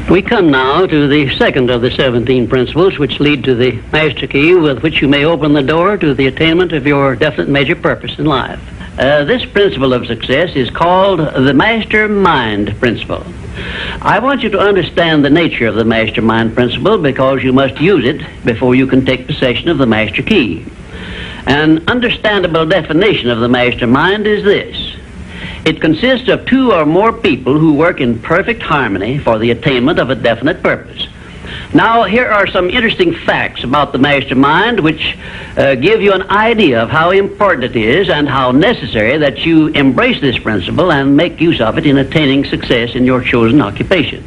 We come now to the second of the 17 principles which lead to the master key with which you may open the door to the attainment of your definite major purpose in life. This principle of success is called the mastermind principle. I want you to understand the nature of the mastermind principle because you must use it before you can take possession of the master key. An understandable definition of the mastermind is this. It consists of two or more people who work in perfect harmony for the attainment of a definite purpose. Now, here are some interesting facts about the mastermind which give you an idea of how important it is and how necessary that you embrace this principle and make use of it in attaining success in your chosen occupation.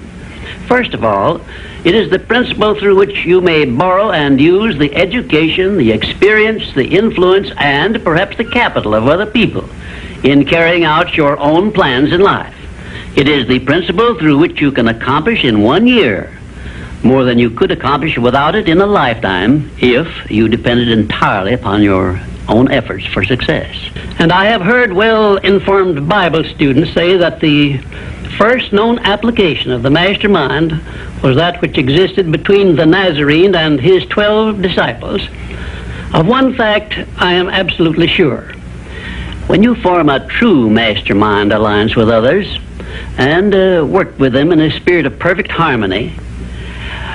First of all, it is the principle through which you may borrow and use the education, the experience, the influence, and perhaps the capital of other people in carrying out your own plans in life. It is the principle through which you can accomplish in 1 year more than you could accomplish without it in a lifetime if you depended entirely upon your own efforts for success. And I have heard well-informed Bible students say that the first known application of the mastermind was that which existed between the Nazarene and his 12 disciples. Of one fact I am absolutely sure. When you form a true mastermind alliance with others and work with them in a spirit of perfect harmony,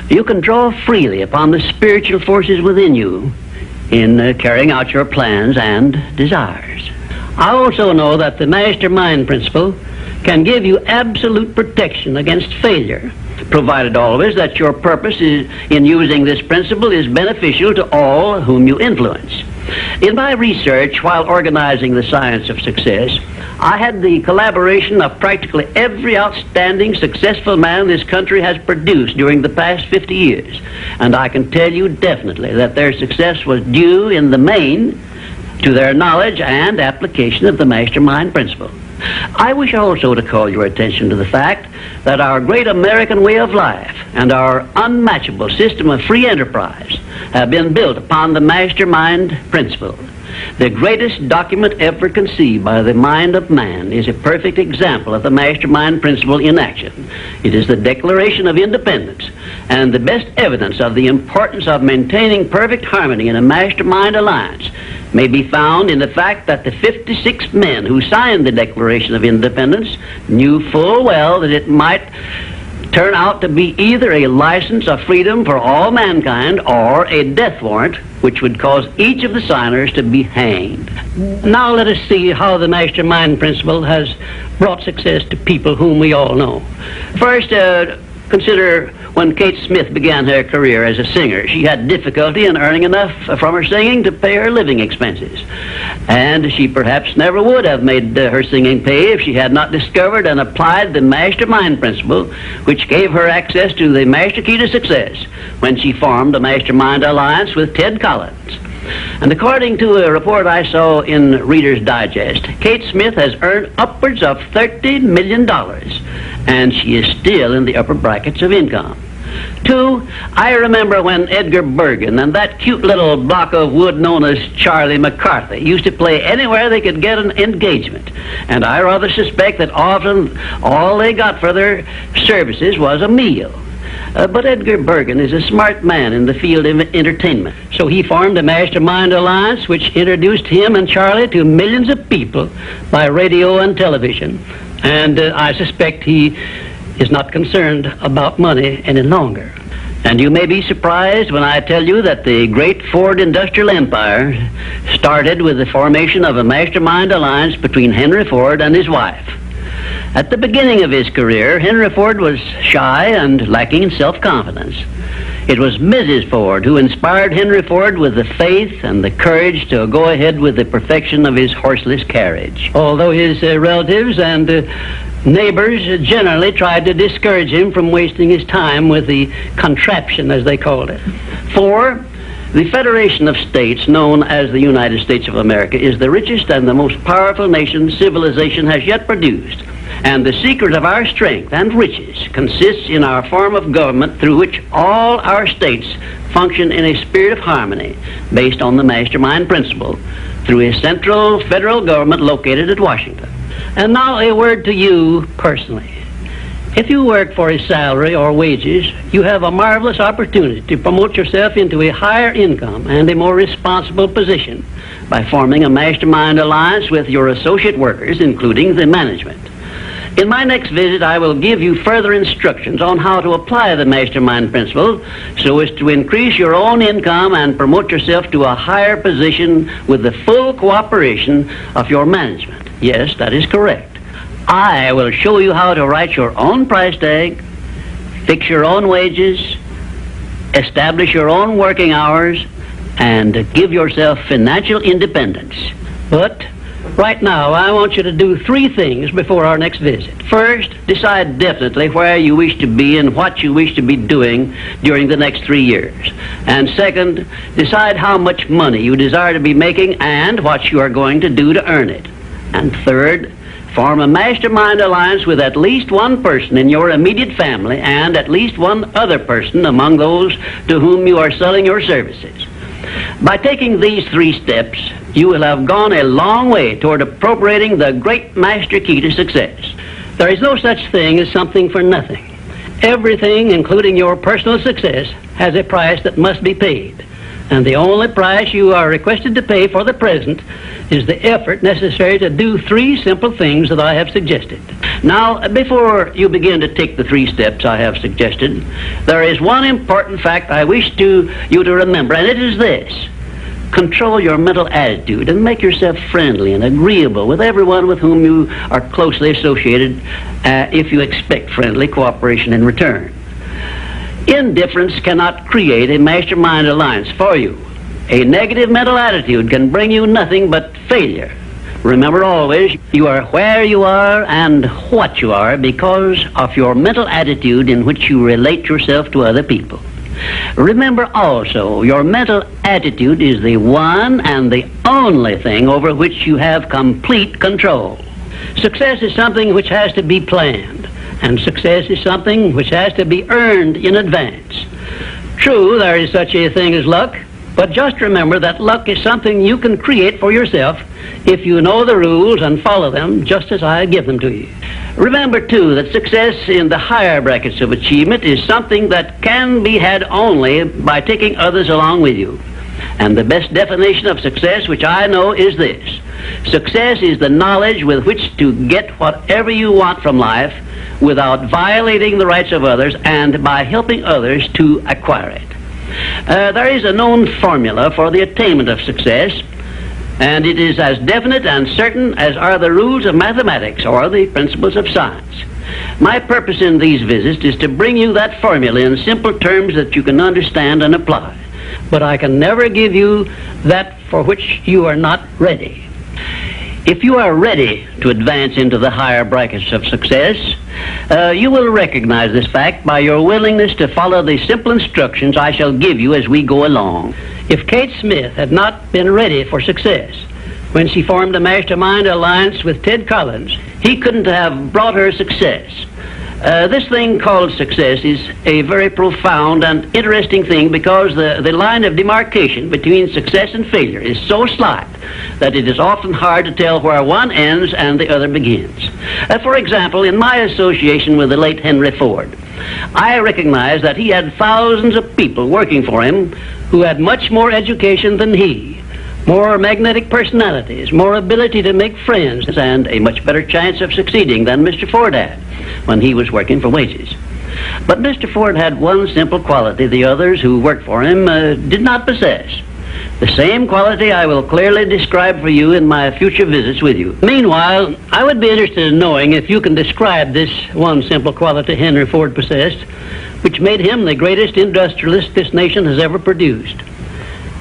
you can draw freely upon the spiritual forces within you in carrying out your plans and desires. I also know that the mastermind principle can give you absolute protection against failure, provided always that your purpose in using this principle is beneficial to all whom you influence. In my research while organizing the science of success, I had the collaboration of practically every outstanding successful man this country has produced during the past 50 years. And I can tell you definitely that their success was due in the main to their knowledge and application of the mastermind principle. I wish also to call your attention to the fact that our great American way of life and our unmatchable system of free enterprise have been built upon the mastermind principle. The greatest document ever conceived by the mind of man is a perfect example of the mastermind principle in action. It is the Declaration of Independence, and the best evidence of the importance of maintaining perfect harmony in a mastermind alliance may be found in the fact that the 56 men who signed the Declaration of Independence knew full well that it might turn out to be either a license of freedom for all mankind or a death warrant which would cause each of the signers to be hanged. Now let us see how the mastermind principle has brought success to people whom we all know. First, consider when Kate Smith began her career as a singer. She had difficulty in earning enough from her singing to pay her living expenses. And she perhaps never would have made her singing pay if she had not discovered and applied the mastermind principle, which gave her access to the master key to success when she formed a mastermind alliance with Ted Collins. And according to a report I saw in Reader's Digest, Kate Smith has earned upwards of $30 million, and she is still in the upper brackets of income. 2, I remember when Edgar Bergen and that cute little block of wood known as Charlie McCarthy used to play anywhere they could get an engagement. And I rather suspect that often all they got for their services was a meal. But Edgar Bergen is a smart man in the field of entertainment. So he formed a mastermind alliance which introduced him and Charlie to millions of people by radio and television. And I suspect he is not concerned about money any longer. And you may be surprised when I tell you that the great Ford industrial empire started with the formation of a mastermind alliance between Henry Ford and his wife. At the beginning of his career, Henry Ford was shy and lacking in self-confidence. It was Mrs. Ford who inspired Henry Ford with the faith and the courage to go ahead with the perfection of his horseless carriage. Although his relatives and neighbors generally tried to discourage him from wasting his time with the contraption, as they called it. 4, the Federation of States, known as the United States of America, is the richest and the most powerful nation civilization has yet produced. And the secret of our strength and riches consists in our form of government through which all our states function in a spirit of harmony based on the mastermind principle through a central federal government located at Washington. And now a word to you personally. If you work for a salary or wages, you have a marvelous opportunity to promote yourself into a higher income and a more responsible position by forming a mastermind alliance with your associate workers, including the management. In my next visit, I will give you further instructions on how to apply the mastermind principle so as to increase your own income and promote yourself to a higher position with the full cooperation of your management. Yes, that is correct. I will show you how to write your own price tag, fix your own wages, establish your own working hours, and give yourself financial independence. But right now, I want you to do 3 things before our next visit. First, decide definitely where you wish to be and what you wish to be doing during the next 3 years. And second, decide how much money you desire to be making and what you are going to do to earn it. And third, form a mastermind alliance with at least one person in your immediate family and at least one other person among those to whom you are selling your services. By taking these 3 steps, you will have gone a long way toward appropriating the great master key to success. There is no such thing as something for nothing. Everything, including your personal success, has a price that must be paid. And the only price you are requested to pay for the present is the effort necessary to do 3 simple things that I have suggested. Now, before you begin to take the 3 steps I have suggested, there is one important fact I wish you to remember, and it is this. Control your mental attitude and make yourself friendly and agreeable with everyone with whom you are closely associated if you expect friendly cooperation in return. Indifference cannot create a mastermind alliance for you. A negative mental attitude can bring you nothing but failure. Remember always, you are where you are and what you are because of your mental attitude in which you relate yourself to other people. Remember also, your mental attitude is the one and the only thing over which you have complete control. Success is something which has to be planned, and success is something which has to be earned in advance. True, there is such a thing as luck, but just remember that luck is something you can create for yourself if you know the rules and follow them just as I give them to you. Remember, too, that success in the higher brackets of achievement is something that can be had only by taking others along with you. And the best definition of success, which I know, is this. Success is the knowledge with which to get whatever you want from life without violating the rights of others and by helping others to acquire it. There is a known formula for the attainment of success, and it is as definite and certain as are the rules of mathematics or the principles of science. My purpose in these visits is to bring you that formula in simple terms that you can understand and apply. But I can never give you that for which you are not ready. If you are ready to advance into the higher brackets of success, you will recognize this fact by your willingness to follow the simple instructions I shall give you as we go along. If Kate Smith had not been ready for success when she formed a mastermind alliance with Ted Collins, he couldn't have brought her success. This thing called success is a very profound and interesting thing because the line of demarcation between success and failure is so slight that it is often hard to tell where one ends and the other begins. For example, in my association with the late Henry Ford, I recognized that he had thousands of people working for him who had much more education than he, more magnetic personalities, more ability to make friends, and a much better chance of succeeding than Mr. Ford had when he was working for wages. But Mr. Ford had one simple quality the others who worked for him did not possess. The same quality I will clearly describe for you in my future visits with you. Meanwhile, I would be interested in knowing if you can describe this one simple quality Henry Ford possessed, which made him the greatest industrialist this nation has ever produced.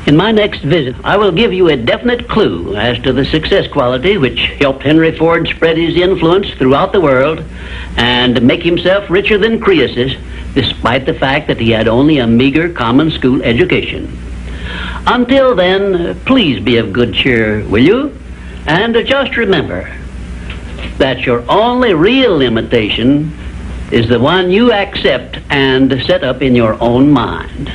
In my next visit, I will give you a definite clue as to the success quality which helped Henry Ford spread his influence throughout the world and make himself richer than Croesus, despite the fact that he had only a meager common school education. Until then, please be of good cheer, will you? And just remember that your only real limitation is the one you accept and set up in your own mind.